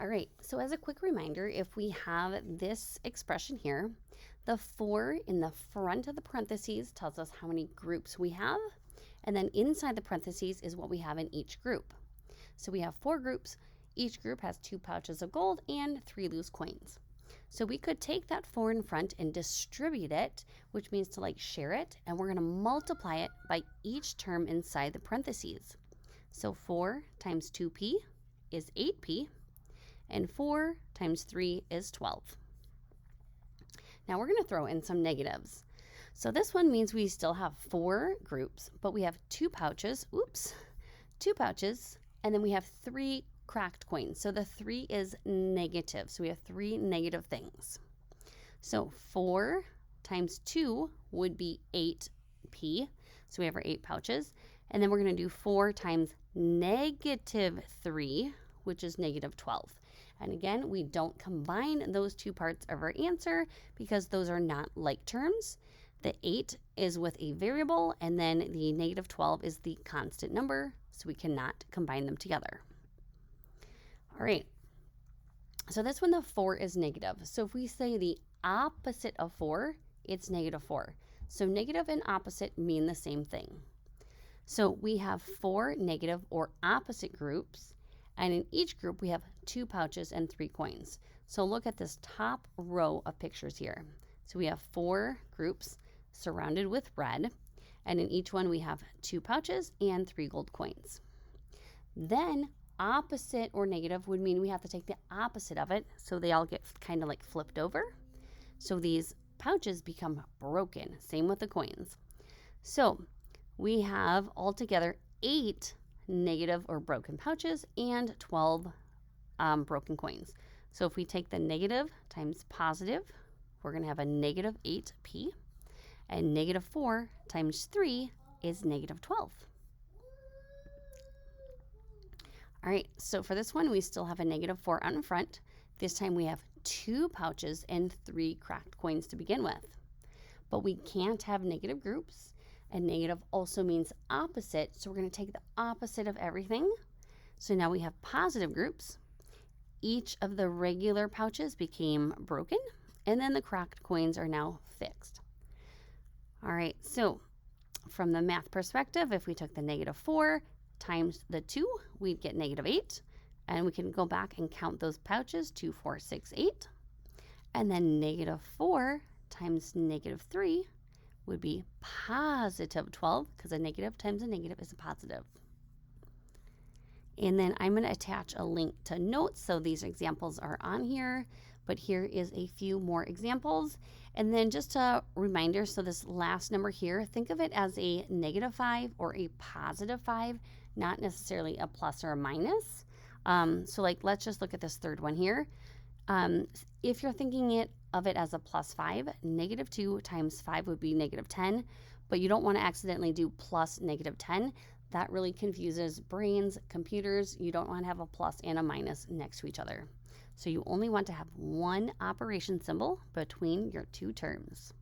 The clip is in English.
All right, so as a quick reminder, if we have this expression here, the 4 in the front of the parentheses tells us how many groups we have, and then inside the parentheses is what we have in each group. So we have 4 groups. Each group has 2 pouches of gold and 3 loose coins. So we could take that 4 in front and distribute it, which means to share it, and we're going to multiply it by each term inside the parentheses. So 4 times 2p is 8p, and 4 times 3 is 12. Now we're going to throw in some negatives. So this one means we still have 4 groups, but we have 2 pouches, 2 pouches, and then we have 3 cracked coins. So the 3 is negative, so we have 3 negative things. So 4 times 2 would be 8p, so we have our 8 pouches, and then we're going to do 4 times negative 3, which is negative 12. And again, we don't combine those 2 parts of our answer because those are not like terms. The 8 is with a variable, and then the negative 12 is the constant number, so we cannot combine them together. All right, so this one, the 4 is negative. So if we say the opposite of 4, it's negative 4. So negative and opposite mean the same thing. So we have 4 negative or opposite groups, and in each group we have 2 pouches and 3 coins. So look at this top row of pictures here. So we have 4 groups surrounded with red, and in each one we have 2 pouches and 3 gold coins. Then opposite or negative would mean we have to take the opposite of it, so they all get kind of flipped over. So these pouches become broken. Same with the coins. So we have altogether 8 negative or broken pouches and 12 broken coins. So if we take the negative times positive, we're going to have a negative 8p, and negative 4 times 3 is negative 12. All right, so for this one, we still have a negative 4 out in front. This time we have 2 pouches and 3 cracked coins to begin with. But we can't have negative groups, and negative also means opposite, so we're going to take the opposite of everything. So now we have positive groups. Each of the regular pouches became broken, and then the cracked coins are now fixed. All right, so from the math perspective, if we took the negative 4 times the 2, we'd get negative 8. And we can go back and count those pouches, 2, 4, 6, 8. And then negative 4 times negative 3 would be positive 12, because a negative times a negative is a positive. And then I'm going to attach a link to notes, so these examples are on here. But here is a few more examples. And then just a reminder, so this last number here, think of it as a negative 5 or a positive 5, not necessarily a plus or a minus. So let's just look at this third one here. If you're thinking of it as a plus 5, negative 2 times 5 would be negative 10, but you don't want to accidentally do plus negative 10. That really confuses brains, computers. You don't want to have a plus and a minus next to each other. So you only want to have one operation symbol between your 2 terms.